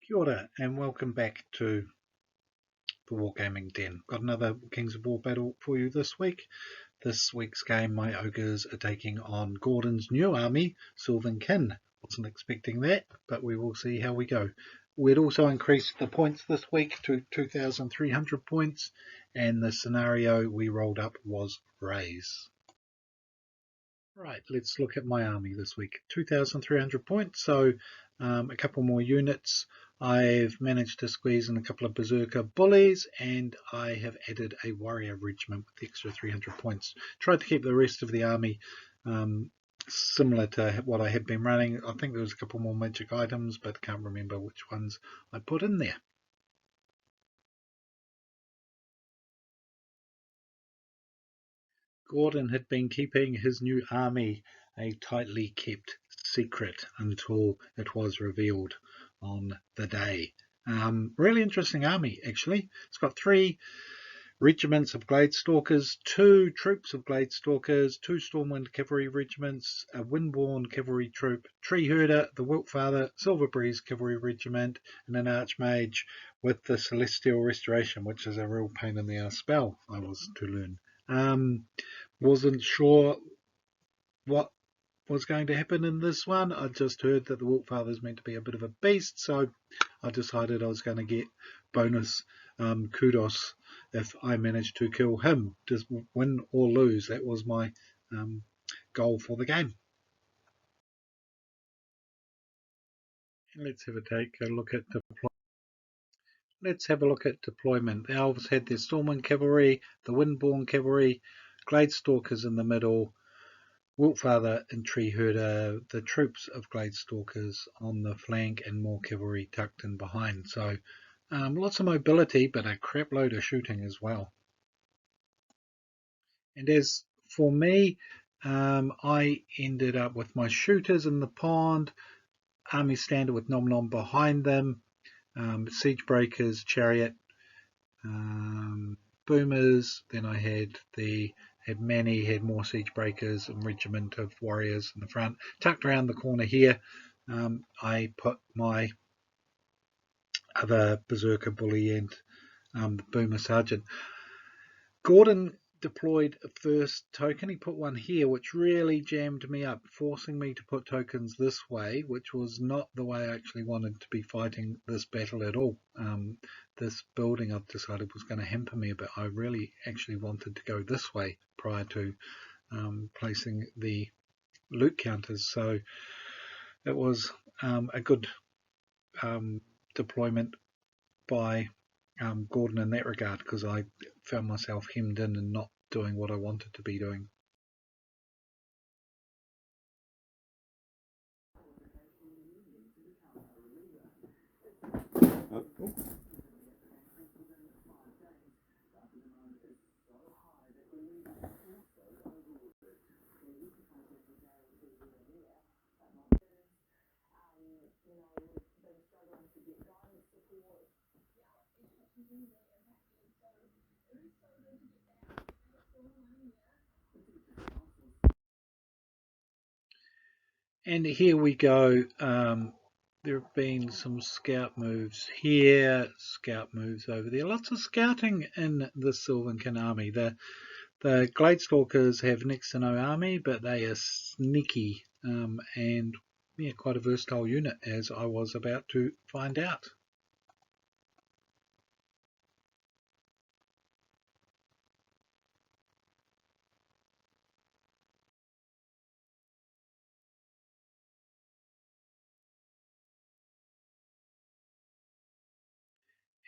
Kia ora and welcome back to the Wargaming Den. Got another Kings of War battle for you this week. This week's game, my Ogres are taking on Gordon's new army, Sylvan. Wasn't expecting that, but we will see how we go. We'd also increased the points this week to 2,300 points, and the scenario we rolled up was raise. Right, let's look at my army this week. 2,300 points, so a couple more units. I've managed to squeeze in a couple of Berserker Bullies, and I have added a Warrior Regiment with the extra 300 points. Tried to keep the rest of the army similar to what I had been running. I think there was a couple more magic items, but I can't remember which ones I put in there. Gordon had been keeping his new army a tightly kept secret until it was revealed on the day. Really interesting army, actually. It's got 3 regiments of Gladestalkers, 2 troops of Gladestalkers, 2 Stormwind Cavalry regiments, a Windborne Cavalry troop, Tree Herder, the Wiltfather, Silver Breeze Cavalry regiment, and an Archmage with the Celestial Restoration, which is a real pain in the ass spell I was to learn. Wasn't sure what was going to happen in this one. I just heard that the Wiltfather is meant to be a bit of a beast, so I decided I was going to get bonus kudos if I managed to kill him. Just win or lose, that was my goal for the game. Let's have a look at deployment. Let's have a look at deployment. The Elves had their Stormwind Cavalry, the Windborne Cavalry, Gladestalkers in the middle, Wiltfather and Tree Herder, the troops of Gladestalkers on the flank, and more cavalry tucked in behind. So lots of mobility, but a crap load of shooting as well. And as for me, I ended up with my shooters in the pond, army standard with Nom Nom behind them, siege breakers, chariot, boomers. Then I had Manny, had more siege breakers and regiment of warriors in the front. Tucked around the corner here, I put my other Berserker Bully and the Boomer Sergeant. Gordon deployed a first token. He put one here, which really jammed me up, forcing me to put tokens this way, which was not the way I actually wanted to be fighting this battle at all. This building I've decided was going to hamper me, but I really actually wanted to go this way prior to placing the loot counters. So it was a good deployment by Gordon in that regard, because I found myself hemmed in and not doing what I wanted to be doing. And here we go. There have been some scout moves here, scout moves over there. Lots of scouting in the Sylvan army. The Gladestalkers have next to no army, but they are sneaky and quite a versatile unit, as I was about to find out.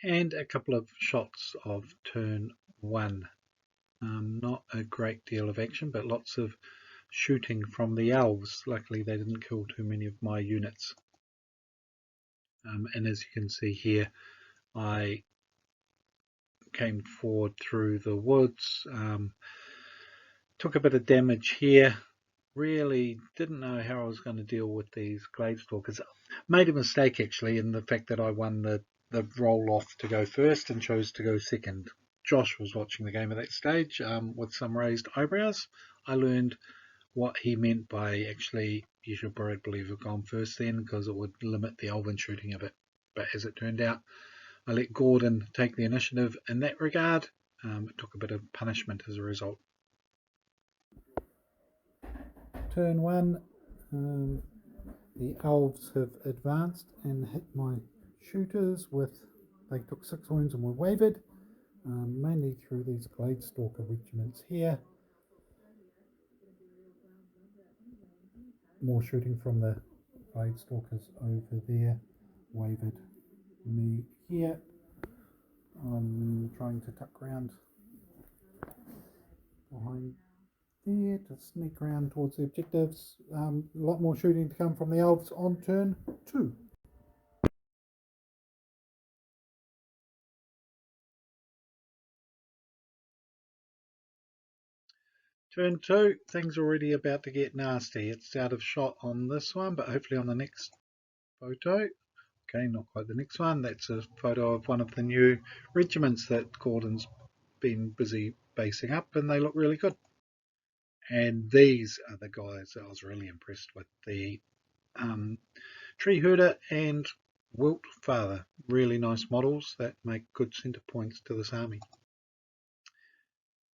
And a couple of shots of turn 1. Not a great deal of action, but lots of shooting from the Elves. Luckily they didn't kill too many of my units. And as you can see here, I came forward through the woods, took a bit of damage here. Really didn't know how I was going to deal with these Gladestalkers. Made a mistake actually in the fact that I won the roll off to go first and chose to go second. Josh was watching the game at that stage with some raised eyebrows. I learned what he meant by actually you should probably have gone first then, because it would limit the Elven shooting a bit. But as it turned out, I let Gordon take the initiative in that regard. It took a bit of punishment as a result. Turn 1, the elves have advanced and hit my shooters with, they took 6 wounds and were wavered, mainly through these Gladestalker regiments here. More shooting from the Gladestalkers over there, wavered me here. I'm trying to tuck around behind there to sneak around towards the objectives. A lot more shooting to come from the elves on turn 2. Turn 2, things already about to get nasty. It's out of shot on this one, but hopefully on the next photo. Okay, not quite the next one. That's a photo of one of the new regiments that Gordon's been busy basing up, and they look really good. And these are the guys that I was really impressed with. The Tree Herder and Wilt Father. Really nice models that make good centre points to this army.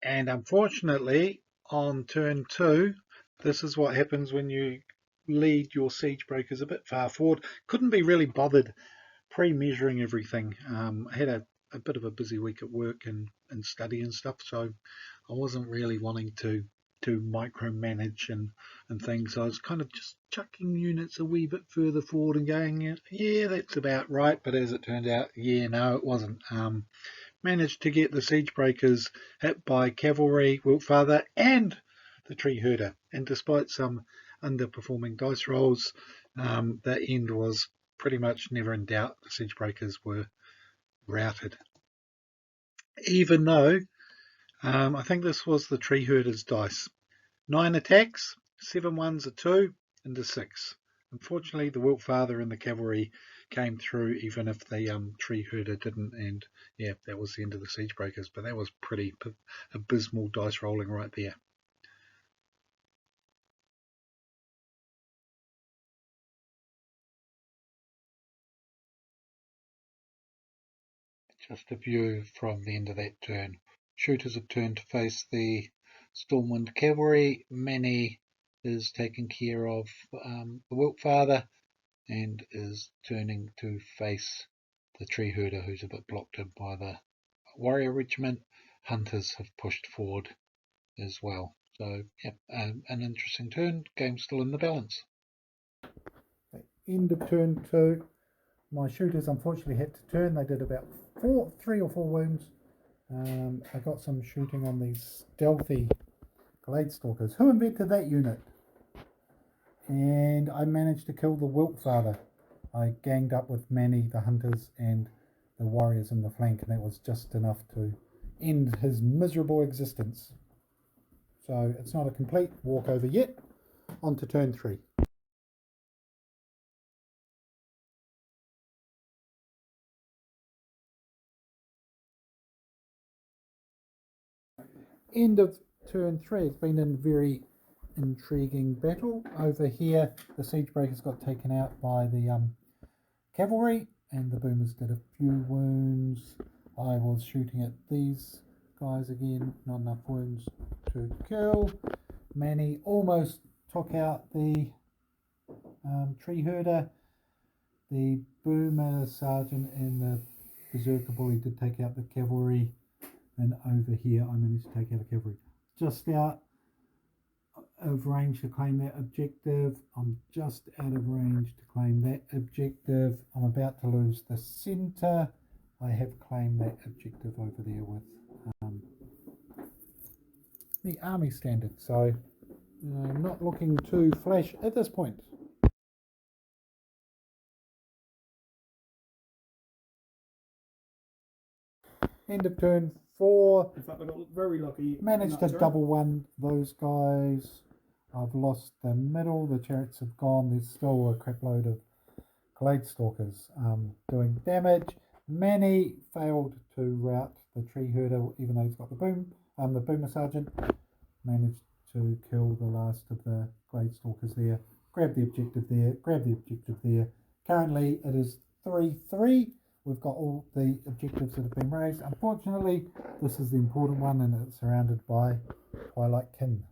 And unfortunately, on turn 2, this is what happens when you lead your siege breakers a bit far forward. Couldn't be really bothered pre-measuring everything. I had a bit of a busy week at work and study and stuff, so I wasn't really wanting to micromanage and things. I was kind of just chucking units a wee bit further forward and going, yeah, that's about right. But as it turned out, yeah, no, it wasn't. Managed to get the siege breakers hit by cavalry, Wiltfather, and the Tree Herder. And despite some underperforming dice rolls, the end was pretty much never in doubt. The siege breakers were routed. Even though I think this was the Tree Herder's dice. 9 attacks, 7 ones, a 2, and a 6. Unfortunately, the Wiltfather and the cavalry came through, even if the Tree Herder didn't. And yeah, that was the end of the siege breakers. But that was pretty abysmal dice rolling right there. Just a view from the end of that turn. Shooters have turned to face the Stormwind cavalry. Manny is taking care of the Wiltfather and is turning to face the Tree Herder, who's a bit blocked in by the Warrior Regiment. Hunters have pushed forward as well. So, yeah, an interesting turn. Game's still in the balance. End of turn 2. My shooters unfortunately had to turn. They did about 3 or 4 wounds. I got some shooting on these stealthy Gladestalkers. Who invented that unit? And I managed to kill the Wiltfather. I ganged up with Manny, the hunters, and the warriors in the flank, and that was just enough to end his miserable existence. So it's not a complete walkover yet. On to turn 3. End of turn 3. It's been a very intriguing battle. Over here, the siege breakers got taken out by the cavalry, and the boomers did a few wounds. I was shooting at these guys again, not enough wounds to kill. Manny almost took out the Tree Herder. The boomer sergeant and the berserker bully did take out the cavalry, and over here I managed to take out the cavalry. Just out of range to claim that objective. I'm just out of range to claim that objective. I'm about to lose the center. I have claimed that objective over there with the army standard, so not looking too flash at this point. End of turn 4. In fact, I got very lucky. Managed to double one those guys. I've lost the middle. The chariots have gone. There's still a crap load of Gladestalkers doing damage. Manny failed to rout the Tree Herder, even though he's got the boomer sergeant. Managed to kill the last of the Gladestalkers there. Grab the objective there. Grab the objective there. Currently, it is 3-3. We've got all the objectives that have been raised. Unfortunately, this is the important one, and it's surrounded by Twilight Kin.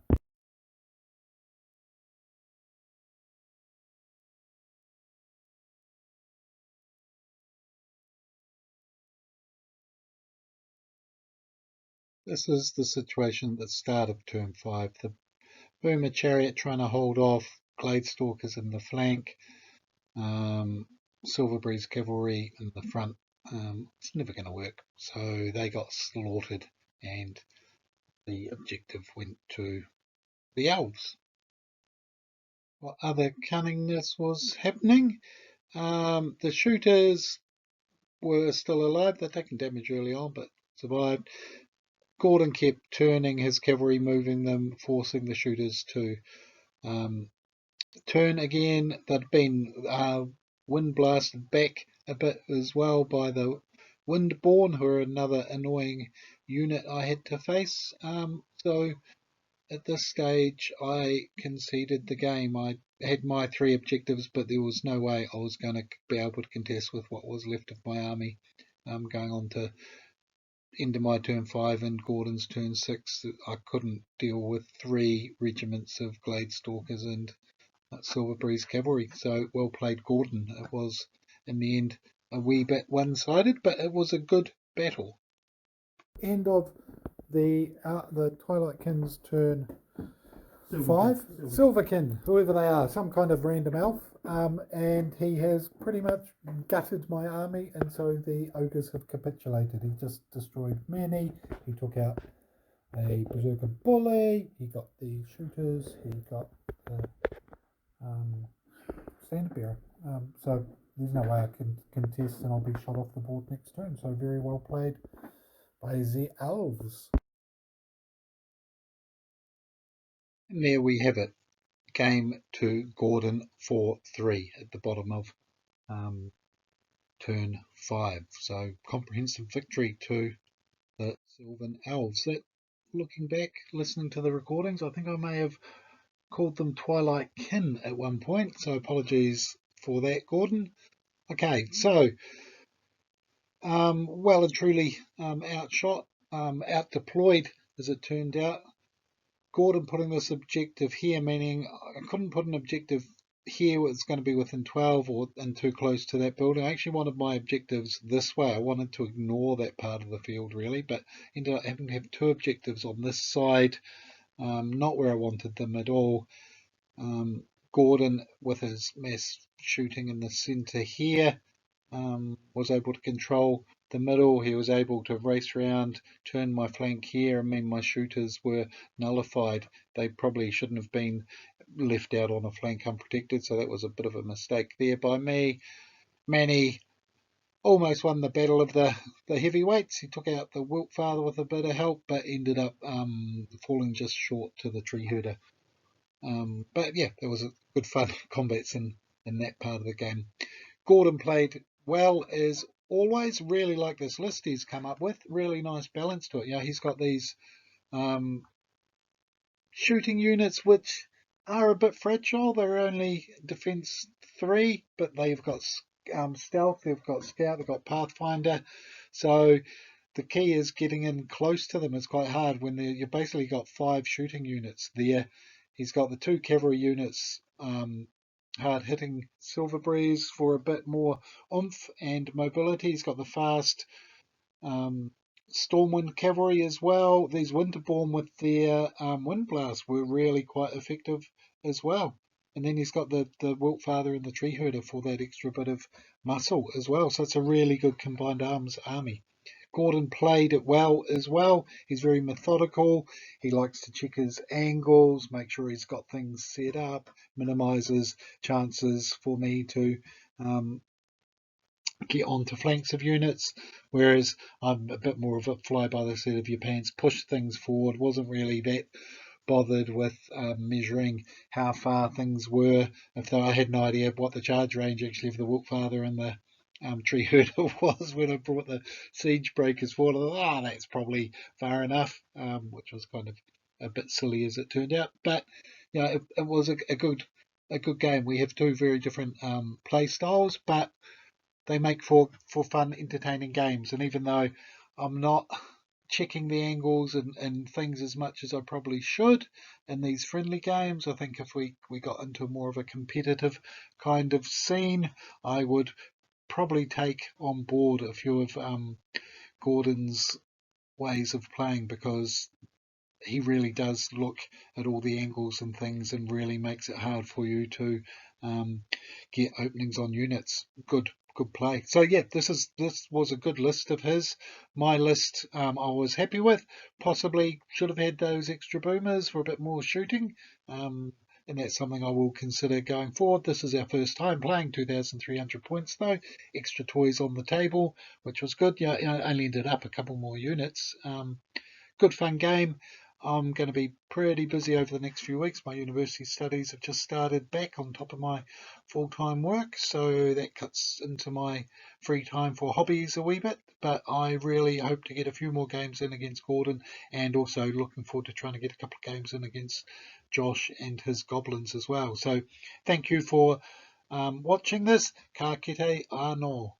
This is the situation at the start of turn 5. The Boomer Chariot trying to hold off Gladestalkers in the flank. Silverbreeze Cavalry in the front. It's never going to work. So they got slaughtered and the objective went to the Elves. What other cunningness was happening? The shooters were still alive. They'd taken damage early on but survived. Gordon kept turning his cavalry, moving them, forcing the shooters to turn again. They'd been wind blasted back a bit as well by the Windborn, who are another annoying unit I had to face. So at this stage I conceded the game. I had my 3 objectives, but there was no way I was going to be able to contest with what was left of my army. Going on to end of my turn 5 and Gordon's turn 6, I couldn't deal with 3 regiments of Gladestalkers and Silverbreeze Cavalry. So well played, Gordon. It was in the end a wee bit one-sided, but it was a good battle. End of the Twilight Kin's turn 5. Silverkin, whoever they are, some kind of random elf, and he has pretty much gutted my army, and so the Ogres have capitulated. He just destroyed many. He took out a Berserker Bully, he got the shooters, he got the Standard Bearer. So there's no way I can contest, and I'll be shot off the board next turn. So very well played by the Elves. And there we have it. Game to Gordon 4-3 at the bottom of turn 5. So comprehensive victory to the Sylvan Elves. That, looking back, listening to the recordings, I think I may have called them Twilight Kin at one point. So apologies for that, Gordon. Okay, so well and truly outshot, out deployed as it turned out. Gordon putting this objective here, meaning I couldn't put an objective here it's going to be within 12 and too close to that building. I actually wanted my objectives this way. I wanted to ignore that part of the field really, but ended up having to have 2 objectives on this side, not where I wanted them at all. Gordon, with his mass shooting in the centre here, was able to control the middle. He was able to race around, turn my flank here. I mean, my shooters were nullified. They probably shouldn't have been left out on a flank unprotected, so that was a bit of a mistake there by me. Manny almost won the battle of the heavyweights. He took out the Wiltfather with a bit of help, but ended up falling just short to the tree herder. But yeah, there was a good fun combats in that part of the game. Gordon played well as always. Really like this list he's come up with. Really nice balance to it. Yeah, he's got these shooting units which are a bit fragile. They're only defense 3, but they've got stealth, they've got scout, they've got pathfinder. So the key is getting in close to them. It's quite hard when you've basically got 5 shooting units there. He's got the 2 cavalry units, hard hitting Silverbreeze for a bit more oomph and mobility. He's got the fast Stormwind cavalry as well. These Winterborn with their wind blasts were really quite effective as well. And then he's got the Wiltfather and the Tree Herder for that extra bit of muscle as well. So it's a really good combined arms army. Gordon played it well as well. He's very methodical. He likes to check his angles, make sure he's got things set up, minimises chances for me to get onto flanks of units, whereas I'm a bit more of a fly by the seat of your pants, push things forward, wasn't really that bothered with measuring how far things were. If I had no idea what the charge range actually of the Wiltfather and the tree herder was when I brought the siege breakers forward, I thought, that's probably far enough, which was kind of a bit silly as it turned out. But yeah, it was a good game. We have 2 very different play styles, but they make for fun, entertaining games. And even though I'm not checking the angles and things as much as I probably should in these friendly games, I think if we got into more of a competitive kind of scene, I would probably take on board a few of Gordon's ways of playing, because he really does look at all the angles and things and really makes it hard for you to um, get openings on units. Good play. So yeah, this was a good list of his. My list I was happy with. Possibly should have had those extra boomers for a bit more shooting. And that's something I will consider going forward. This is our first time playing 2,300 points though. Extra toys on the table, which was good. Yeah, I only ended up a couple more units. Good fun game. I'm going to be pretty busy over the next few weeks. My university studies have just started back on top of my full-time work, so that cuts into my free time for hobbies a wee bit. But I really hope to get a few more games in against Gordon, and also looking forward to trying to get a couple of games in against Josh and his goblins as well. So thank you for watching this. Ka kite anō.